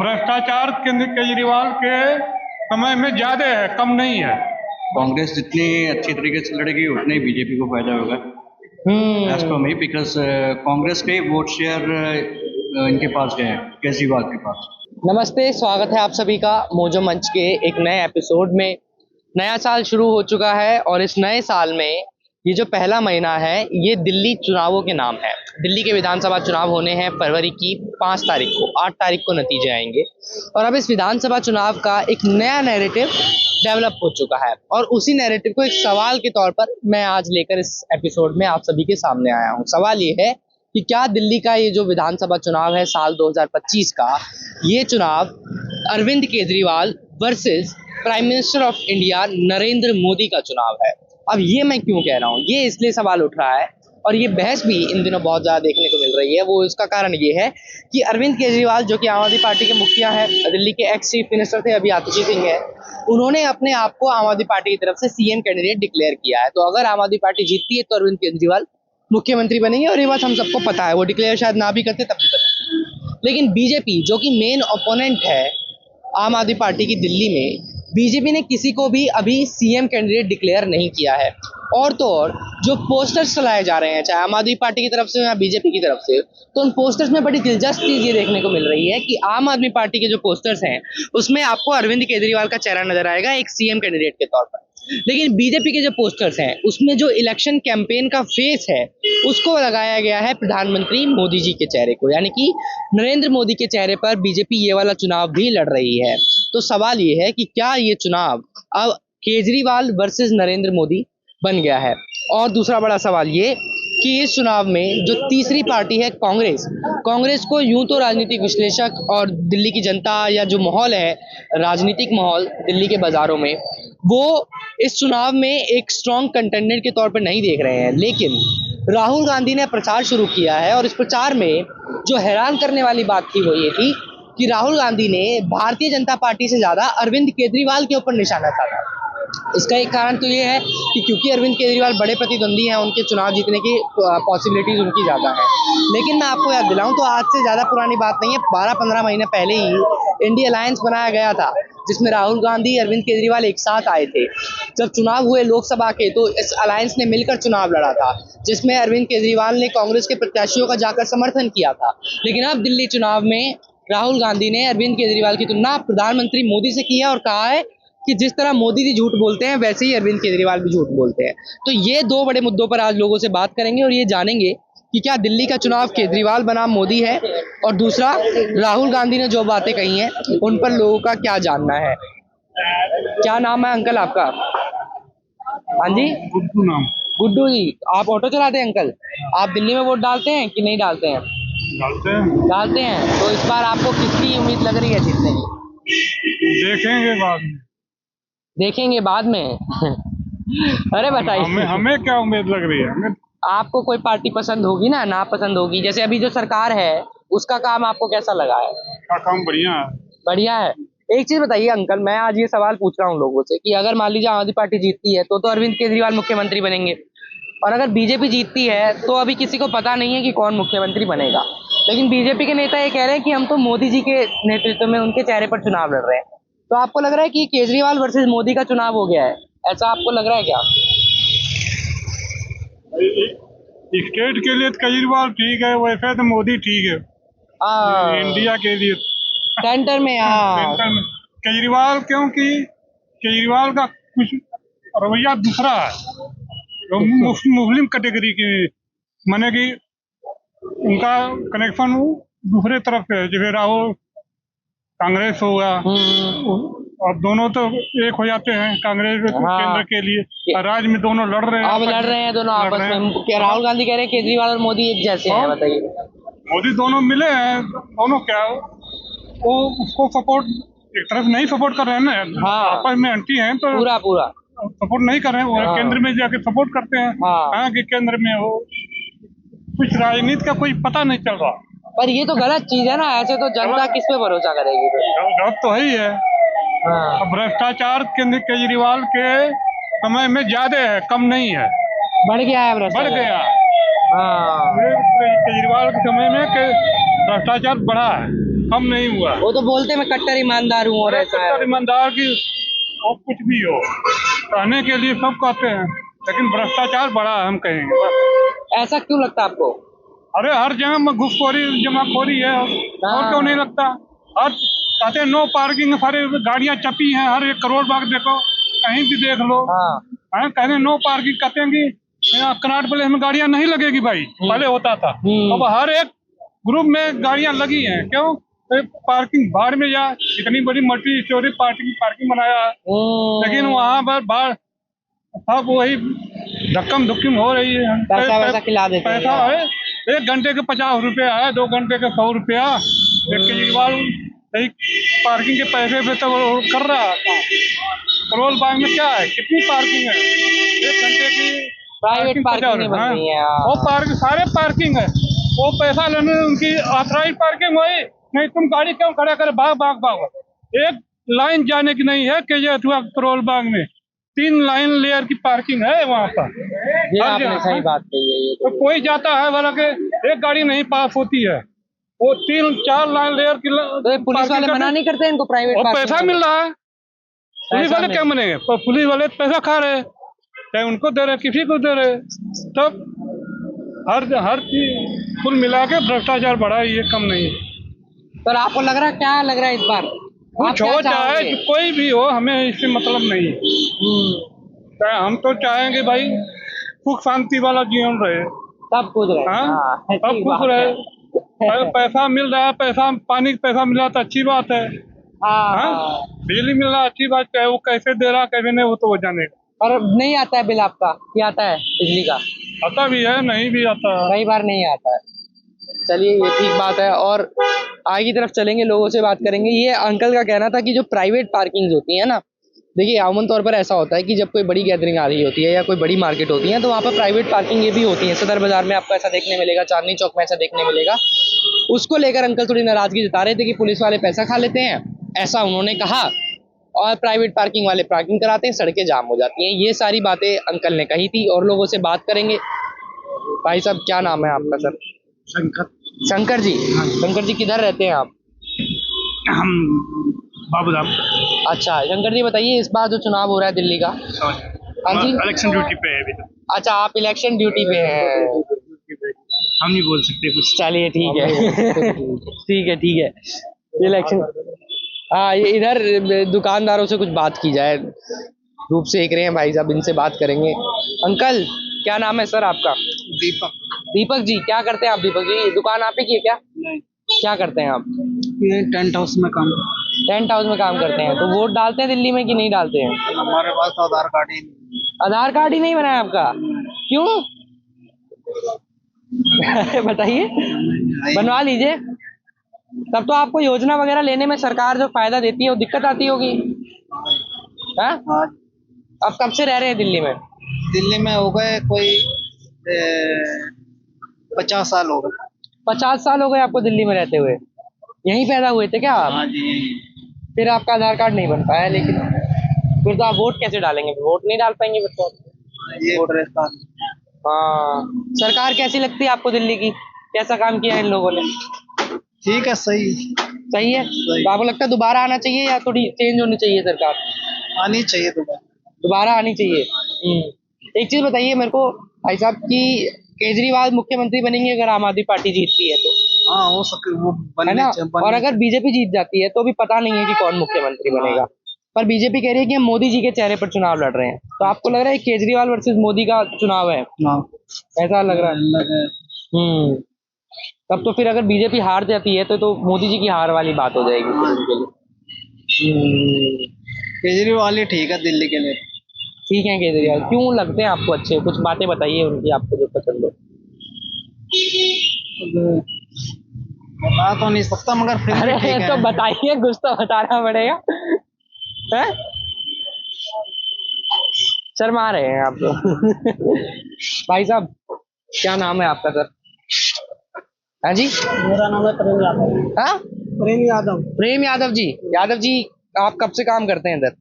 भ्रष्टाचार केजरीवाल के समय में ज्यादा है, कम नहीं है। कांग्रेस जितनी अच्छी तरीके से लड़ेगी उतने ही बीजेपी को फायदा होगा as per me, because Congress के वोट शेयर इनके पास गए हैं, केजरीवाल के पास। नमस्ते, स्वागत है आप सभी का मोजो मंच के एक नए एपिसोड में। नया साल शुरू हो चुका है और इस नए साल में ये जो पहला महीना है ये दिल्ली चुनावों के नाम है। दिल्ली के विधानसभा चुनाव होने हैं फरवरी की 5 तारीख को, 8 तारीख को नतीजे आएंगे और अब इस विधानसभा चुनाव का एक नया नैरेटिव डेवलप हो चुका है और उसी नैरेटिव को एक सवाल के तौर पर मैं आज लेकर इस एपिसोड में आप सभी के सामने आया हूँ। सवाल ये है कि क्या दिल्ली का ये जो विधानसभा चुनाव है साल 2025 का, ये चुनाव Arvind Kejriwal versus prime minister of India Narendra Modi का चुनाव है। अब ये मैं क्यों कह रहा हूँ, ये इसलिए सवाल उठ रहा है और ये बहस भी इन दिनों बहुत ज़्यादा देखने को मिल रही है। वो इसका कारण ये है कि अरविंद केजरीवाल जो कि आम आदमी पार्टी के मुखिया हैं, दिल्ली के एक्स चीफ मिनिस्टर थे अभी आतिशी सिंह है, उन्होंने अपने आप को आम आदमी पार्टी की तरफ से सीएम कैंडिडेट डिक्लेयर किया है। तो अगर आम आदमी पार्टी जीतती है तो अरविंद केजरीवाल मुख्यमंत्री बनेंगे और ये बात हम सबको पता है। वो डिक्लेयर शायद ना भी करते तब भी पता। लेकिन बीजेपी जो कि मेन ओपोनेंट है आम आदमी पार्टी की दिल्ली में, बीजेपी ने किसी को भी अभी सीएम कैंडिडेट डिक्लेयर नहीं किया है। और तो और जो पोस्टर्स चलाए जा रहे हैं चाहे आम आदमी पार्टी की तरफ से या बीजेपी की तरफ से, तो उन पोस्टर्स में बड़ी दिलचस्प चीज़ ये देखने को मिल रही है कि आम आदमी पार्टी के जो पोस्टर्स हैं उसमें आपको अरविंद केजरीवाल का चेहरा नजर आएगा एक सीएम कैंडिडेट के तौर पर। लेकिन बीजेपी के जो पोस्टर्स हैं उसमें जो इलेक्शन कैंपेन का फेस है उसको लगाया गया है प्रधानमंत्री मोदी जी के चेहरे को, यानी कि नरेंद्र मोदी के चेहरे पर बीजेपी ये वाला चुनाव भी लड़ रही है। तो सवाल ये है कि क्या ये चुनाव अब केजरीवाल वर्सेस नरेंद्र मोदी बन गया है। और दूसरा बड़ा सवाल ये कि इस चुनाव में जो तीसरी पार्टी है कांग्रेस को यूं तो राजनीतिक विश्लेषक और दिल्ली की जनता या जो माहौल है राजनीतिक माहौल दिल्ली के बाजारों में, वो इस चुनाव में एक स्ट्रॉन्ग कंटेंडेंट के तौर पर नहीं देख रहे हैं। लेकिन राहुल गांधी ने प्रचार शुरू किया है और इस प्रचार में जो हैरान करने वाली बात थी वो ये थी कि राहुल गांधी ने भारतीय जनता पार्टी से ज्यादा अरविंद केजरीवाल के ऊपर निशाना साधा। इसका एक कारण तो ये है कि क्योंकि अरविंद केजरीवाल बड़े प्रतिद्वंदी हैं, उनके चुनाव जीतने की पॉसिबिलिटीज उनकी ज़्यादा है। लेकिन मैं आपको याद दिलाऊं तो आज से ज़्यादा पुरानी बात नहीं है, 12-15 महीने पहले ही इंडी अलायंस बनाया गया था जिसमें राहुल गांधी अरविंद केजरीवाल एक साथ आए थे। जब चुनाव हुए लोकसभा के तो इस अलायंस ने मिलकर चुनाव लड़ा था जिसमें अरविंद केजरीवाल ने कांग्रेस के प्रत्याशियों का जाकर समर्थन किया था। लेकिन अब दिल्ली चुनाव में राहुल गांधी ने अरविंद केजरीवाल की तुलना प्रधानमंत्री मोदी से की है और कहा है कि जिस तरह मोदी जी झूठ बोलते हैं वैसे ही अरविंद केजरीवाल भी झूठ बोलते हैं। तो ये दो बड़े मुद्दों पर आज लोगों से बात करेंगे और ये जानेंगे कि क्या दिल्ली का चुनाव केजरीवाल बनाम मोदी है, और दूसरा राहुल गांधी ने जो बातें कही हैं उन पर लोगों का क्या जानना है। क्या नाम है अंकल आपका? हाँ जी, गुड्डू नाम। गुड्डू जी, आप ऑटो चलाते हैं अंकल? आप दिल्ली में वोट डालते हैं कि नहीं डालते हैं? डालते हैं। तो इस बार आपको किसकी उम्मीद लग रही है जीतने की? देखेंगे बाद में अरे बताइए हमें क्या उम्मीद लग रही है? आपको कोई पार्टी पसंद होगी ना पसंद होगी? जैसे अभी जो सरकार है उसका काम आपको कैसा लगा है? का काम बढ़िया है। बढ़िया है। एक चीज बताइए अंकल, मैं आज ये सवाल पूछ रहा हूँ लोगों से कि अगर मान लीजिए आम आदमी पार्टी जीतती है तो अरविंद केजरीवाल मुख्यमंत्री बनेंगे, और अगर बीजेपी जीतती है तो अभी किसी को पता नहीं है कि कौन मुख्यमंत्री बनेगा। लेकिन बीजेपी के नेता ये कह रहे हैं कि हम तो मोदी जी के नेतृत्व में उनके चेहरे पर चुनाव लड़ रहे हैं। तो आपको लग रहा है कि केजरीवाल वर्सेस मोदी का चुनाव हो गया है, ऐसा आपको लग रहा है क्या? स्टेट के लिए तो केजरीवाल ठीक है, वैसे तो मोदी ठीक है। इंडिया के लिए सेंटर में केजरीवाल, क्योंकि केजरीवाल का कुछ रवैया दूसरा है। तो मुस्लिम कैटेगरी के माने कि उनका कनेक्शन दूसरे तरफ से है। जैसे राहुल कांग्रेस होगा, अब दोनों तो एक हो जाते हैं कांग्रेस केंद्र के लिए, और राज्य में दोनों लड़ रहे हैं। अब लड़ रहे हैं दोनों आपस में। क्या राहुल गांधी कह रहे हैं केजरीवाल और मोदी एक जैसे हैं? बताइए। मोदी दोनों मिले हैं, दोनों क्या वो उसको सपोर्ट एक तरफ नहीं सपोर्ट कर रहे हैं ना। आपस में एंटी हैं तो पूरा सपोर्ट नहीं कर रहे हैं। वो केंद्र में जाके सपोर्ट करते हैं। हाँ कि केंद्र में हो, कुछ राजनीति का कोई पता नहीं चल रहा। पर ये तो गलत चीज है ना, ऐसे तो जनता किस पे भरोसा करेगी? गलत तो है ही है। भ्रष्टाचार केजरीवाल के समय में ज्यादा है, कम नहीं है। बढ़ गया है बढ़ गया। हाँ, केजरीवाल के समय में भ्रष्टाचार बढ़ा है, कम नहीं हुआ। वो तो बोलते मैं कट्टर ईमानदार हूँ और ऐसा है। ईमानदार की और कुछ भी हो, कहने के लिए सब कहते हैं, लेकिन भ्रष्टाचार बड़ा है, हम कहेंगे बस। ऐसा क्यों लगता है आपको? अरे हर जगह में घुसखोरी जमाखोरी है, और क्यों नहीं लगता। हर कहते हैं नो पार्किंग, सारे गाड़ियां चपी हैं, हर एक करोड़ बाग देखो, कहीं भी देख लो। हाँ। कहते हैं नो पार्किंग, कहते हैं कि कनाट प्लेस में गाड़ियां नहीं लगेगी भाई, पहले होता था। अब हर एक ग्रुप में गाड़ियां लगी हैं, क्यों? पार्किंग भाड़ में जा, इतनी बड़ी मल्टी स्टोरी पार्किंग बनाया है, लेकिन वहाँ पर बाढ़ सब वही धक्कम धुक्कम हो रही है। पैसा खिला देते हैं। पैसा है, 1 घंटे के 50 रुपया है, 2 घंटे के 100 रुपया। केजरीवाल सही पार्किंग के पैसे पे तो वो कर रहा है। करोल बाग में क्या है, कितनी पार्किंग है? 1 घंटे की प्राइवेट पार्किंग नहीं बन रही है। वो पार्क सारे पार्किंग है, वो पैसा लेने उनकी ऑथराइज पार्किंग हुई नहीं। तुम गाड़ी क्यों खड़ा करे? भाग एक लाइन जाने की नहीं है करोल बाग में, 3 लाइन लेयर की पार्किंग है वहाँ पर। ये आपने सही बात कही है। ये तो कोई जाता है वाला के एक गाड़ी नहीं पास होती है, वो 3-4 लाइन लेयर की। तो पुलिस वाले मना नहीं करते इनको प्राइवेट और पैसा मिल रहा है, पुलिस वाले क्या मनेंगे? पुलिस वाले पैसा खा रहे, चाहे उनको दे रहे किसी को दे रहे। तब हर चीज कुल मिला के भ्रष्टाचार बढ़ा है, ये कम नहीं है। पर आपको लग रहा है, क्या लग रहा है इस बार? कुछ हो चाहे कोई भी हो, हमें इससे मतलब नहीं है। हम तो चाहेंगे भाई सुख शांति वाला जीवन रहे, सब कुछ रहे। सब कुछ रहे। पैसा मिल रहा है, पैसा पानी का पैसा मिल रहा तो अच्छी बात है। बिजली मिल रहा अच्छी बात है, वो कैसे दे रहा कैसे नहीं वो तो वो जानेगा। पर नहीं आता है बिल आपका? क्या आता है बिजली का? आता भी है, नहीं भी आता है, कई बार नहीं आता है। चलिए ये ठीक बात है, और आगे की तरफ चलेंगे, लोगों से बात करेंगे। ये अंकल का कहना था कि जो प्राइवेट पार्किंग होती है ना, देखिए आमतौर तौर पर ऐसा होता है कि जब कोई बड़ी गैदरिंग आ रही होती है या कोई बड़ी मार्केट होती है तो वहाँ पर प्राइवेट पार्किंग ये भी होती है। सदर बाजार में आपको ऐसा देखने मिलेगा, चांदनी चौक में ऐसा देखने मिलेगा। उसको लेकर अंकल थोड़ी नाराजगी जता रहे थे कि पुलिस वाले पैसा खा लेते हैं, ऐसा उन्होंने कहा, और प्राइवेट पार्किंग वाले पार्किंग कराते हैं, सड़कें जाम हो जाती हैं। ये सारी बातें अंकल ने कही थी, और लोगों से बात करेंगे। भाई साहब क्या नाम है आपका सर? शंकर जी। शंकर जी किधर रहते हैं आप? हम बाबूधाम। अच्छा शंकर जी बताइए, इस बार जो चुनाव हो रहा है दिल्ली का, हाँ जी, इलेक्शन ड्यूटी पे है अभी तो। अच्छा आप इलेक्शन ड्यूटी पे हैं, हम नहीं बोल सकते कुछ। चलिए ठीक है। ठीक है इलेक्शन। हाँ ये इधर दुकानदारों से कुछ बात की जाए, धूप सेक रहे हैं भाई साहब, इनसे बात करेंगे। अंकल क्या नाम है सर आपका? दीपक। दीपक जी क्या करते हैं आप? दीपक जी दुकान आप ही की है क्या? नहीं, क्या करते हैं आप? ये टेंट हाउस में काम। टेंट हाउस में काम करते हैं। तो वोट डालते हैं दिल्ली में कि नहीं डालते हैं? हमारे पास तो आधार कार्ड ही नहीं। आधार कार्ड ही नहीं बनाया आपका? क्यों? बताइए, बनवा लीजिए। तब तो आपको योजना वगैरह लेने में सरकार जो फायदा देती है वो दिक्कत आती होगी। हाँ? आप कब से रह रहे हैं दिल्ली में? दिल्ली में हो गए कोई 50 साल हो गए। 50 साल हो गए आपको दिल्ली में रहते हुए? यहीं पैदा हुए थे क्या आप? हाँ जी। फिर आपका आधार कार्ड नहीं बन पाया, लेकिन फिर तो आप वोट कैसे डालेंगे? वोट नहीं डाल पाएंगे फिर तो। ये वोट रहता। हाँ, सरकार कैसी लगती है आपको दिल्ली की? कैसा काम किया है इन लोगों ने? ठीक है, सही सही है। तो आपको लगता है दोबारा आना चाहिए या थोड़ी चेंज होनी चाहिए सरकार? आनी चाहिए दोबारा आनी चाहिए। एक चीज बताइए मेरे को भाई साहब कि केजरीवाल मुख्यमंत्री बनेंगे अगर आम आदमी पार्टी जीतती है तो? हाँ हो सके वो है ना? और अगर बीजेपी जीत जाती है तो भी पता नहीं है कि कौन मुख्यमंत्री बनेगा, पर बीजेपी कह रही है कि हम मोदी जी के चेहरे पर चुनाव लड़ रहे हैं। तो आपको लग रहा है केजरीवाल वर्सेस मोदी का चुनाव है? ऐसा लग रहा है। तब तो फिर अगर बीजेपी हार जाती है तो मोदी जी की हार वाली बात हो जाएगी फिर उनके लिए। केजरीवाल ही ठीक है दिल्ली के लिए। ठीक है केजरीवाल। क्यों लगते हैं आपको अच्छे? कुछ बातें बताइए उनकी आपको जो पसंद हो। बता तो नहीं सकता मगर फिर अरे ठीक है। तो बताइए, कुछ तो बताना पड़ेगा। हैं? शर्मा रहे हैं आप तो। भाई साहब क्या नाम है आपका सर? हाँ जी, मेरा नाम है प्रेम यादव। हाँ प्रेम यादव। प्रेम यादव जी। यादव जी आप कब से काम करते हैं इधर?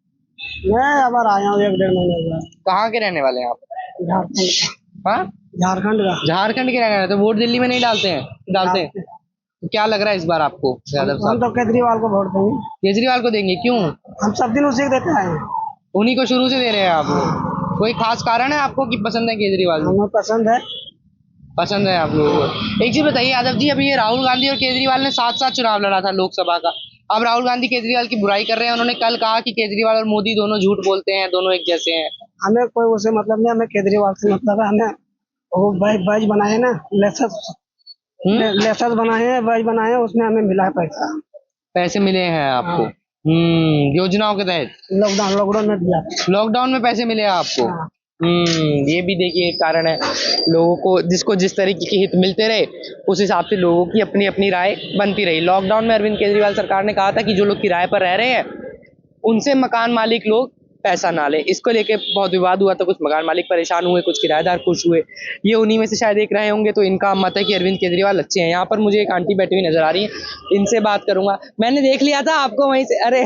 मैं अबर आया हूँ 1-1.5 महीने हुआ। कहाँ के रहने वाले हैं आप? झारखंड। हाँ झारखंड का। झारखंड के रहने वाले। तो वोट दिल्ली में नहीं डालते हैं? डालते हैं। तो क्या लग रहा है इस बार आपको यादव हम साहब? तो केजरीवाल को वोट देंगे। केजरीवाल को देंगे, क्यों? हम सब दिन उसी को देते हैं। उन्हीं को शुरू से दे रहे हैं आप? कोई खास कारण है आपको कि पसंद है केजरीवाल जी? हमें पसंद है। पसंद है आप लोगों को। एक चीज बताइए यादव जी, अभी ये राहुल गांधी और केजरीवाल ने साथ साथ चुनाव लड़ा था लोकसभा का। अब राहुल गांधी केजरीवाल की बुराई कर रहे हैं। उन्होंने कल कहा कि केजरीवाल और मोदी दोनों झूठ बोलते हैं, दोनों एक जैसे हैं। हमें कोई उससे मतलब नहीं, हमें केजरीवाल से मतलब है। हमें वो बैज बनाए ना, लेसस बनाए हैं, बैज बनाए हैं, उसमें हमें मिला है पैसा। पैसे मिले हैं आपको? हाँ। योजनाओं के तहत लॉकडाउन में दिया। लॉकडाउन में पैसे मिले हैं आपको? हाँ। ये भी देखिए एक कारण है। लोगों को जिसको जिस तरीके के हित मिलते रहे, उस हिसाब से लोगों की अपनी अपनी राय बनती रही। लॉकडाउन में अरविंद केजरीवाल सरकार ने कहा था कि जो लोग किराए पर रह रहे हैं उनसे मकान मालिक लोग पैसा ना ले। इसको लेके बहुत विवाद हुआ था, कुछ मकान मालिक परेशान हुए, कुछ किराएदार खुश हुए। ये उन्हीं में से शायद एक रहे होंगे। तो इनका मत है कि अरविंद केजरीवाल अच्छे हैं। यहाँ पर मुझे एक आंटी बैठी हुई नजर आ रही है, इनसे बात करूंगा। मैंने देख लिया था आपको वहीं से। अरे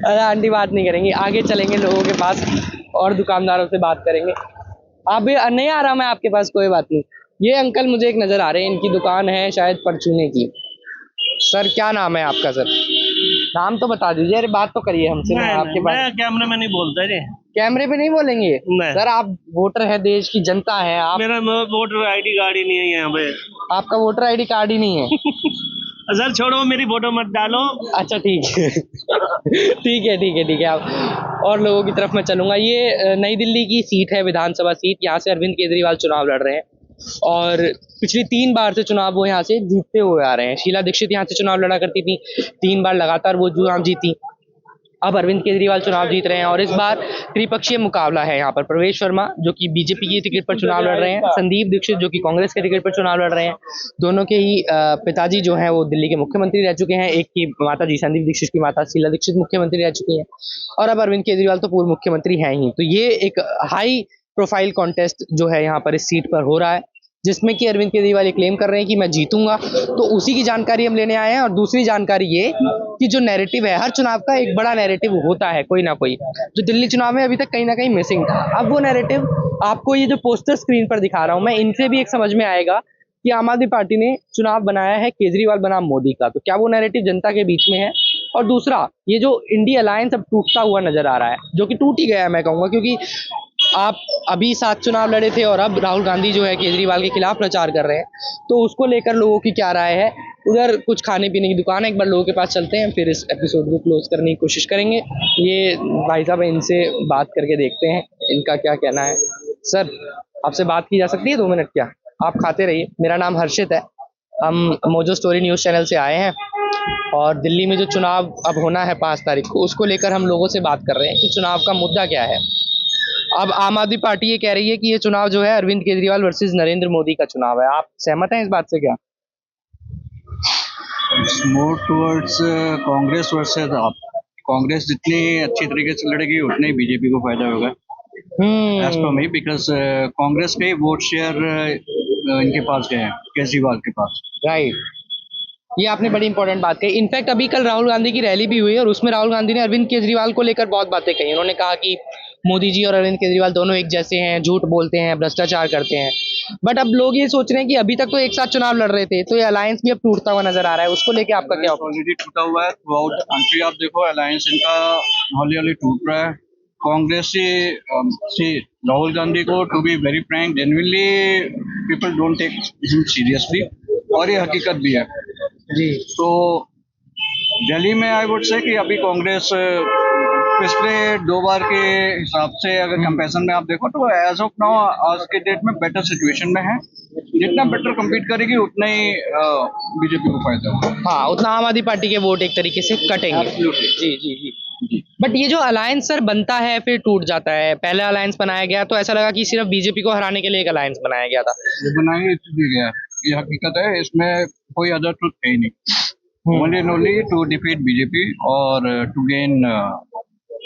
अरे आंटी बात नहीं करेंगे, आगे चलेंगे लोगों के पास और दुकानदारों से बात करेंगे। आप नहीं आ रहा मैं आपके पास, कोई बात नहीं। ये अंकल मुझे एक नजर आ रहे हैं, इनकी दुकान है शायद परचूने की। सर क्या नाम है आपका सर? नाम तो बता दीजिए। अरे बात तो करिए हमसे। मैं आपके पास मैं कैमरे में नहीं बोलता जी। कैमरे पे नहीं बोलेंगे? नहीं। सर आप वोटर है, देश की जनता है आप। मेरा वोटर आईडी कार्ड ही नहीं है यहाँ पे। आपका वोटर आईडी कार्ड ही नहीं है? सर छोड़ो, मेरी फोटो मत डालो। अच्छा ठीक है ठीक है ठीक है ठीक है। आप और लोगों की तरफ मैं चलूंगा। ये नई दिल्ली की सीट है, विधानसभा सीट। यहाँ से अरविंद केजरीवाल चुनाव लड़ रहे हैं और पिछली 3 बार से चुनाव वो यहाँ से जीतते हुए आ रहे हैं। शीला दीक्षित यहाँ से चुनाव लड़ा करती थी, 3 बार लगातार वो चुनाव जीती। अब अरविंद केजरीवाल चुनाव जीत रहे हैं और इस बार त्रिपक्षीय मुकाबला है। यहाँ पर प्रवेश वर्मा जो कि बीजेपी की टिकट पर चुनाव लड़ रहे हैं, संदीप दीक्षित जो कि कांग्रेस के टिकट पर चुनाव लड़ रहे हैं। दोनों के ही पिताजी जो हैं वो दिल्ली के मुख्यमंत्री रह चुके हैं। एक की माता जी संदीप दीक्षित की माता शीला दीक्षित मुख्यमंत्री रह चुकी हैं और अब अरविंद केजरीवाल तो पूर्व मुख्यमंत्री हैं ही। तो ये एक हाई प्रोफाइल कॉन्टेस्ट जो है यहाँ पर इस सीट पर हो रहा है, जिसमें कि अरविंद केजरीवाल ये क्लेम कर रहे हैं कि मैं जीतूंगा। तो उसी की जानकारी हम लेने आए हैं। और दूसरी जानकारी ये कि जो नैरेटिव है, हर चुनाव का एक बड़ा नैरेटिव होता है कोई ना कोई, जो दिल्ली चुनाव में अभी तक कहीं ना कहीं मिसिंग था। अब वो नैरेटिव आपको ये जो पोस्टर स्क्रीन पर दिखा रहा हूं मैं, इनसे भी एक समझ में आएगा कि आम आदमी पार्टी ने चुनाव बनाया है केजरीवाल बनाम मोदी का। तो क्या वो नैरेटिव जनता के बीच में है? और दूसरा, ये जो इंडिया अलायंस अब टूटता हुआ नजर आ रहा है, जो कि टूट ही गया है मैं कहूंगा, क्योंकि आप अभी 7 चुनाव लड़े थे और अब राहुल गांधी जो है केजरीवाल के खिलाफ प्रचार कर रहे हैं। तो उसको लेकर लोगों की क्या राय है? उधर कुछ खाने पीने की दुकान है, एक बार लोगों के पास चलते हैं, फिर इस एपिसोड को क्लोज करने की कोशिश करेंगे। ये भाई साहब, इनसे बात करके देखते हैं इनका क्या कहना है। सर आपसे बात की जा सकती है 2 मिनट क्या? आप खाते रहिए। मेरा नाम हर्षित है, हम मोजो स्टोरी न्यूज़ चैनल से आए हैं और दिल्ली में जो चुनाव अब होना है 5 तारीख को, उसको लेकर हम लोगों से बात कर रहे हैं कि चुनाव का मुद्दा क्या है। अब आम आदमी पार्टी ये कह रही है कि ये चुनाव जो है अरविंद केजरीवाल वर्सेस नरेंद्र मोदी का चुनाव है। आप सहमत हैं इस बात से क्या? मोर टुवर्ड्स कांग्रेस वर्सेस आप। कांग्रेस जितनी अच्छी तरीके से लड़ेगी उतना ही बीजेपी को फायदा होगा as per me, because Congress के वोट शेयर इनके पास गए हैं, केजरीवाल के पास। राइट, ये आपने बड़ी इंपॉर्टेंट बात कही। इनफैक्ट अभी कल राहुल गांधी की रैली भी हुई और उसमें राहुल गांधी ने अरविंद केजरीवाल को लेकर बहुत बातें कही। उन्होंने कहा कि मोदी जी और अरविंद केजरीवाल दोनों एक जैसे हैं, झूठ बोलते हैं, भ्रष्टाचार करते हैं। बट अब लोग ये सोच रहे हैं कि अभी तक तो एक साथ चुनाव लड़ रहे थे, तो ये अलायंस भी अब टूटता हुआ नजर आ रहा है। उसको लेके आपका क्या? ऑलरेडी टूटा हुआ है थ्रू आउट द कंट्री। आप देखो अलायंस इनका हौली हौली टूट रहा है। कांग्रेस से राहुल गांधी को, to be very frank, genuinely people don't take him seriously, और ये हकीकत भी है जी। तो दिल्ली में आई वुड से कि अभी कांग्रेस पिछले 2 बार के हिसाब से अगर कंपैरिजन में आप देखो तो एज ऑफ नाउ आज के डेट में बेटर सिचुएशन में है। जितना बेटर compete करेगी उतना ही बीजेपी को फायदा होगा। हाँ, उतना आम आदमी पार्टी के वोट एक तरीके से कटेंगे। Absolutely. Ji ji ji. But ये जो अलायंस सर बनता है फिर टूट जाता है। पहले अलायंस बनाया गया तो ऐसा लगा कि सिर्फ बीजेपी को हराने के लिए एक अलायंस बनाया गया था। ये बनाएंगे इसलिए गया, ये हकीकत है, इसमें कोई अदर ट्रुथ है ही नहीं। ओनली टू डिफीट बीजेपी और टू गेन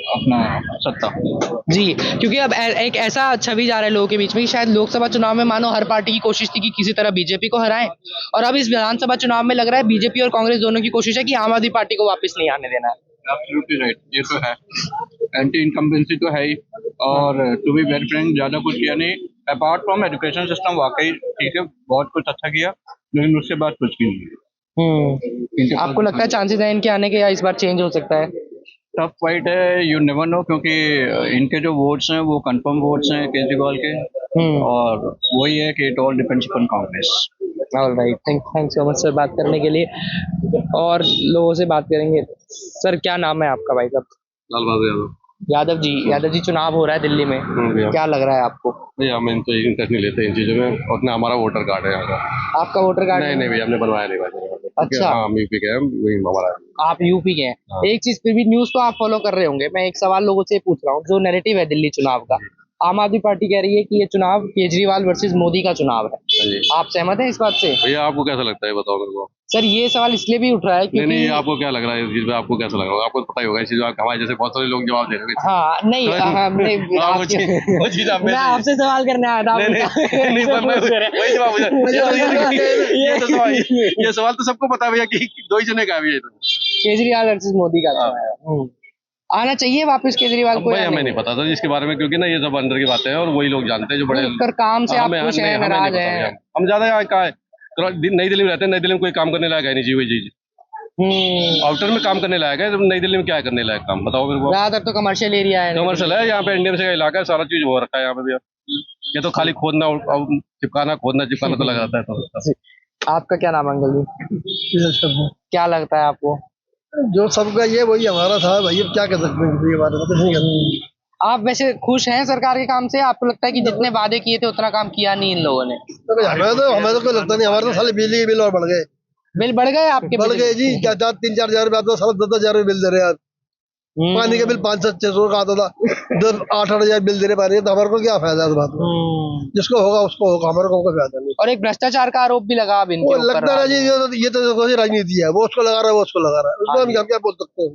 अपना सत्ता। जी, क्योंकि अब एक ऐसा छवि जा रहा है लोगों के बीच में कि शायद लोकसभा चुनाव में मानो हर पार्टी की कोशिश थी कि किसी तरह बीजेपी को हराएं, और अब इस विधानसभा चुनाव में लग रहा है बीजेपी और कांग्रेस दोनों की कोशिश है कि आम आदमी पार्टी को वापस नहीं आने देना है। एब्सोल्युटली राइट, ये तो है, एंटी इनकम्बेंसी तो है ही। और टू बी वेरी फ्रैंक, ज्यादा कुछ किया नहीं अपार्ट फ्रॉम एजुकेशन सिस्टम। वाकई ठीक है, बहुत कुछ अच्छा किया, लेकिन उसके बाद कुछ भी नहीं है। आपको लगता है चांसेस है इनके आने के, या इस बार चेंज हो सकता है? टफ फाइट है, यू नेवर नो, क्योंकि इनके जो वोट्स हैं वो कंफर्म वोट्स हैं केजरीवाल के, और वही है कि it all depends upon Congress. Alright, thanks so much sir बात करने के लिए। और लोगों से बात करेंगे। सर क्या नाम है आपका भाई साहब? लाल बहादुर यादव जी। यादव जी, चुनाव हो रहा है दिल्ली में, भैया। क्या लग रहा है आपको? भैया हम इन तो इंटरेस्ट नहीं लेते इन चीज़ों में, उतना हमारा वोटर कार्ड है यहाँ का। आपका वोटर कार्ड? नहीं नहीं भैया, हमने बनवाया नहीं भाई। अच्छा। हाँ, हम यूपी के हैं, वही हमारा है। आप यूपी के हैं। हाँ। एक चीज फिर भी, न्यूज तो आप फॉलो कर रहे होंगे, मैं एक सवाल लोगों से पूछ रहा हूँ। जो नैरेटिव है दिल्ली चुनाव का, आम आदमी पार्टी कह रही है कि ये चुनाव केजरीवाल वर्सेस मोदी का चुनाव है। हाँ जी। आप सहमत हैं इस बात से? भैया आपको कैसा लगता है, बताओ मेरे को। सर ये सवाल इसलिए भी उठ रहा है नहीं क्योंकि नहीं, आपको क्या लग रहा है इस चीज में, आपको कैसा लग रहा है? आपको तो पता ही होगा इस चीज में, हमारे जैसे बहुत सारे लोग जवाब दे रहे हैं। हाँ नहीं, नहीं हाँ, वो चीज आप में मैं आपसे सवाल करने आया था। नहीं नहीं नहीं, वही जवाब ये सवाल तो सबको पता है भैया कि दो ही जने का है भैया। तो केजरीवाल वर्सेस मोदी का चुनाव है। आना चाहिए वापस केजरीवाल को? भाई हमें नहीं पता था इसके बारे में, क्योंकि ना ये सब अंदर की बातें हैं और वही लोग जानते हैं जो बड़े कर काम से आप हमें खुश हमें हैं, हमें नाराज नहीं पता हैं? भैया। हम ज्यादा यहाँ का है, तो नई दिल्ली में रहते हैं, नई दिल्ली में कोई काम करने लायक है नहीं जी, वही चीज आउटर में काम करने लायक है, तो नई दिल्ली में क्या है करने लायक काम, बताओ मेरे को। ज्यादातर तो कमर्शियल एरिया है। कमर्शियल है यहाँ पे, इंडियन से का इलाका है, सारा चीज हो रखा है यहाँ पे भैया। ये तो खाली खोदना और चिपकाना तो लगा रहता है। तो आपका क्या नाम है अंकल जी? क्या लगता है आपको? जो सबका ये वही हमारा था भाई, अब क्या कर सकते हैं इसके बारे में, कुछ नहीं कर सकते। आप वैसे खुश हैं सरकार के काम से? आपको लगता है कि जितने वादे किए थे उतना काम किया नहीं इन लोगों ने? हमें तो कोई लगता नहीं, हमारे तो साले बिजली के बिल और बढ़ गए। बिल बढ़ गए आपके? बढ़ गए जी, क्या 3-4 हजार रुपया, तो साला 10-10 हजार बिल दे रहे हैं यार। पानी का बिल 500-600 का आता था, 8-8 हजार बिल दे रहे पानी, तो हमारे को क्या फायदा है इस बात में? जिसको होगा उसको होगा, हमारे को कोई फायदा नहीं। और एक भ्रष्टाचार का आरोप भी लगा अब इनके वो ऊपर। लगता है जी, ये तो देखो जी राजनीति है, वो उसको लगा रहा है, वो उसको लगा रहा है, उसको हम क्या बोल सकते हैं?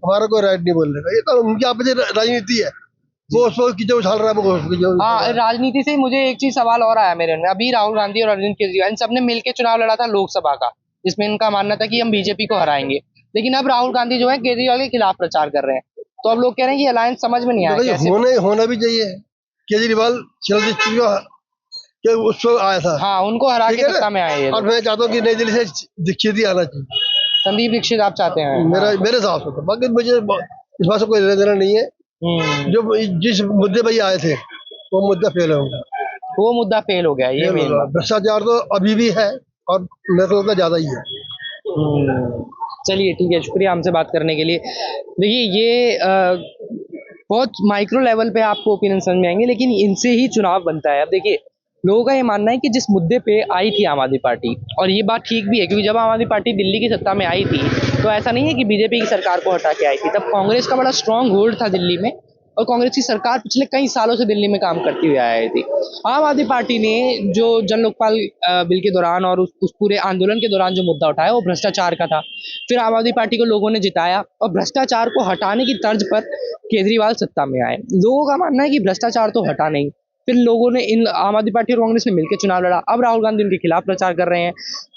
हमारा कोई राइट नहीं बोलने का, ये तो उनकी आपसी राजनीति है। वो उसको कीचड़ उछाल रहा है, वो उसको कीचड़ उछाल रहा हाँ, है। राजनीति से मुझे एक चीज सवाल और आया मेरे में। अभी राहुल गांधी और अरविंद केजरीवाल इन सबने मिलकर चुनाव लड़ा था लोकसभा का, जिसमें इनका मानना था कि हम बीजेपी को हराएंगे। लेकिन अब राहुल गांधी जो है केजरीवाल के खिलाफ प्रचार कर रहे हैं, तो अब लोग कह रहे हैं कि अलायंस समझ में नहीं आया कैसे। होना भी चाहिए। केजरीवाल के उसको आया था, हाँ, उनको हरा के सत्ता में आए ये और लोग। मैं चाहता हूँ कि नई दिल्ली से दीक्षित ही आना चाहिए, संदीप दीक्षित आप चाहते हैं? मेरे हिसाब से। बाकी मुझे इस बात से कोई लेना देना नहीं है। जो जिस मुद्दे पर ये आए थे वो मुद्दा फेल हो गया, वो मुद्दा फेल हो गया, ये मेन बात। भ्रष्टाचार तो अभी भी है और मेरे को लगता है ज्यादा ही है। चलिए ठीक है, शुक्रिया हमसे बात करने के लिए। देखिए ये बहुत माइक्रो लेवल पे आपको ओपिनियन समझ में आएंगे, लेकिन इनसे ही चुनाव बनता है। अब देखिए लोगों का ये मानना है कि जिस मुद्दे पे आई थी आम आदमी पार्टी, और ये बात ठीक भी है, क्योंकि जब आम आदमी पार्टी दिल्ली की सत्ता में आई थी तो ऐसा नहीं है कि बीजेपी की सरकार को हटा के आई थी, तब कांग्रेस का बड़ा स्ट्रांग होल्ड था दिल्ली में, और कांग्रेस की सरकार पिछले कई सालों से दिल्ली में काम करती हुई आई थी। आम आदमी पार्टी ने जो जन लोकपाल बिल के दौरान और उस पूरे आंदोलन के दौरान जो मुद्दा उठाया वो भ्रष्टाचार का था। फिर आम आदमी पार्टी को लोगों ने जिताया और भ्रष्टाचार को हटाने की तर्ज पर केजरीवाल सत्ता में आए। लोगों का मानना है कि भ्रष्टाचार तो हटा नहीं, फिर लोगों ने इन आम आदमी पार्टी और कांग्रेस ने मिलकर चुनाव लड़ा, अब राहुल गांधी उनके खिलाफ प्रचार कर रहे हैं,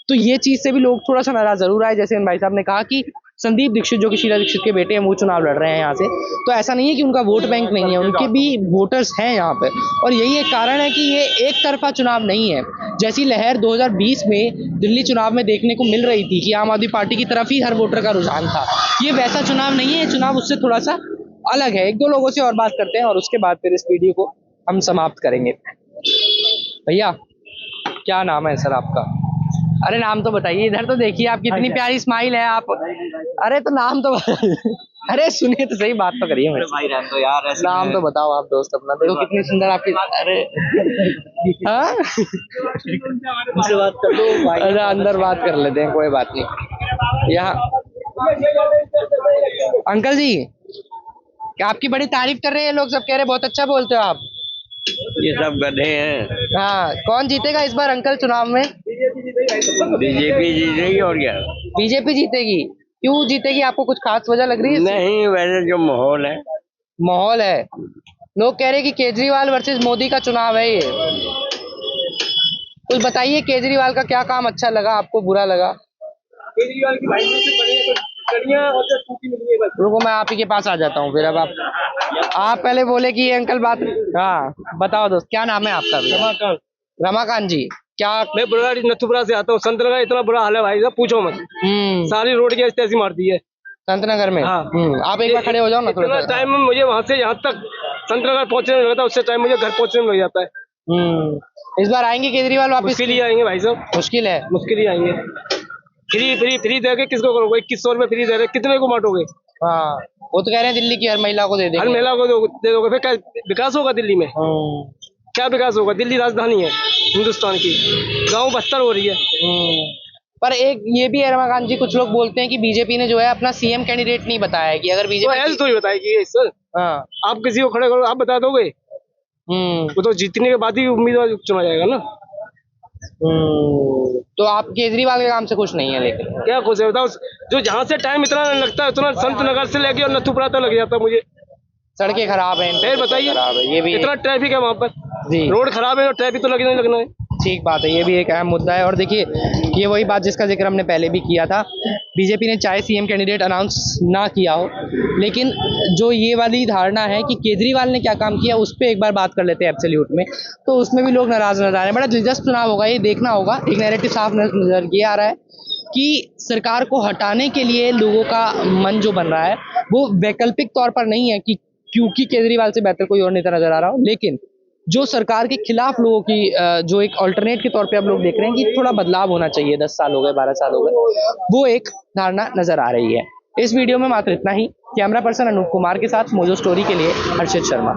तो ये चीज से भी लोग थोड़ा सा नाराज जरूर आए। जैसे भाई साहब ने कहा कि संदीप दीक्षित जो कि शीला दीक्षित के बेटे हैं वो चुनाव लड़ रहे हैं यहाँ से, तो ऐसा नहीं है कि उनका वोट बैंक नहीं है, उनके भी वोटर्स हैं यहाँ पे, और यही एक कारण है कि ये एक तरफा चुनाव नहीं है। जैसी लहर 2020 में दिल्ली चुनाव में देखने को मिल रही थी कि आम आदमी पार्टी की तरफ ही हर वोटर का रुझान था, ये वैसा चुनाव नहीं है, चुनाव उससे थोड़ा सा अलग है। एक दो लोगों से और बात करते हैं और उसके बाद फिर इस वीडियो को हम समाप्त करेंगे। भैया क्या नाम है सर आपका? अरे नाम तो बताइए, इधर तो देखिए आप, कितनी प्यारी स्माइल है आप। अरे तो नाम तो अरे सुनिए तो सही, बात तो करिए मेरे भाई, तो यार नाम तो बताओ आप दोस्त अपना। देखो कितनी सुंदर आपकी, अरे हाँ बात कर दो भाई। अरे अंदर बात कर लेते हैं, कोई बात नहीं। यहाँ अंकल जी आपकी बड़ी तारीफ कर रहे हैं लोग, सब कह रहे बहुत अच्छा बोलते हो आप। ये सब गधे हैं। हाँ, कौन जीतेगा इस बार अंकल चुनाव में? बीजेपी जीतेगी और क्या? बीजेपी जीतेगी? क्यों जीतेगी, आपको कुछ खास वजह लग रही है? नहीं, वैसे जो माहौल है। माहौल है, लोग कह रहे हैं कि केजरीवाल वर्सेस मोदी का चुनाव है ये। कुछ बताइए, केजरीवाल का क्या काम अच्छा लगा आपको, बुरा लगा? केजरीवाल की भाई से बढ़िया और जो टूटी मिली है बस। रुको मैं आप ही के पास आ जाता हूँ फिर। अब आप पहले बोले कि ये अंकल बात, हाँ बताओ दोस्त, क्या नाम है आपका? रमाकांत जी, क्या मैं बुराड़ी नथुपुरा से आता हूँ। संत नगर इतना बुरा हाल है भाई साहब, पूछो मत। सारी रोड की ऐसी मार दी है संतनगर में। हाँ। आप एक बार खड़े हो जाओ ना थोड़ा इतना सा। टाइम मुझे वहाँ से यहाँ तक संत नगर पहुँचने में लगता है, उससे टाइम मुझे घर पहुँचने में लग जाता है। इस बार आएंगे केजरीवाल वापस? मुश्किल ही आएंगे भाई साहब, मुश्किल है। मुश्किल ही आएंगे। फ्री दे के किसको करोगे? 2100 रुपए फ्री दे रहे, कितने को बांटोगे? हाँ, वो तो कह रहे हैं दिल्ली की हर महिला को दे हर देंगे। महिला को दे दोगे, फिर क्या विकास होगा दिल्ली में? क्या विकास होगा? दिल्ली राजधानी है हिंदुस्तान की, गाँव बस्तर हो रही है। पर एक ये भी है रमाकांत जी, कुछ लोग बोलते हैं कि बीजेपी ने जो है अपना सीएम कैंडिडेट नहीं बताया है कि अगर तो बीजेपी ऐसे थोड़ी बताएगी ये सर। हाँ। आप किसी को खड़े करो, आप बता दोगे? वो तो जीतने के बाद ही उम्मीदवार चुना जाएगा ना। तो आप केजरीवाल के काम से खुश नहीं है? लेकिन क्या खुश है बताओ? जो जहाँ से टाइम इतना लगता है, उतना संत नगर से लेके और नथुपुरा तक लग जाता है मुझे। सड़कें खराब हैं, फिर बताइए, खराब है ये भी। इतना ट्रैफिक है वहाँ पर, जी रोड खराब है और ट्रैफिक तो लगना ही लगना है। ठीक बात है, ये भी एक अहम मुद्दा है। और देखिए, ये वही बात जिसका जिक्र हमने पहले भी किया था, बीजेपी ने चाहे सीएम कैंडिडेट अनाउंस ना किया हो, लेकिन जो ये वाली धारणा है कि केजरीवाल ने क्या काम किया, उस पर एक बार बात कर लेते हैं एब्सोल्यूट में, तो उसमें भी लोग नाराज नजर आ रहे हैं। बड़ा दिलचस्प चुनाव होगा, ये देखना होगा। एक नैरेटिव साफ नजर ये आ रहा है कि सरकार को हटाने के लिए लोगों का मन जो बन रहा है वो वैकल्पिक तौर पर नहीं है कि क्योंकि केजरीवाल से बेहतर कोई और नेता नजर आ रहा हो, लेकिन जो सरकार के खिलाफ लोगों की जो एक अल्टरनेट के तौर पे अब लोग देख रहे हैं कि थोड़ा बदलाव होना चाहिए, 10 साल हो गए, 12 साल हो गए, वो एक धारणा नजर आ रही है। इस वीडियो में मात्र इतना ही। कैमरा पर्सन अनूप कुमार के साथ मोजो स्टोरी के लिए हर्षित शर्मा।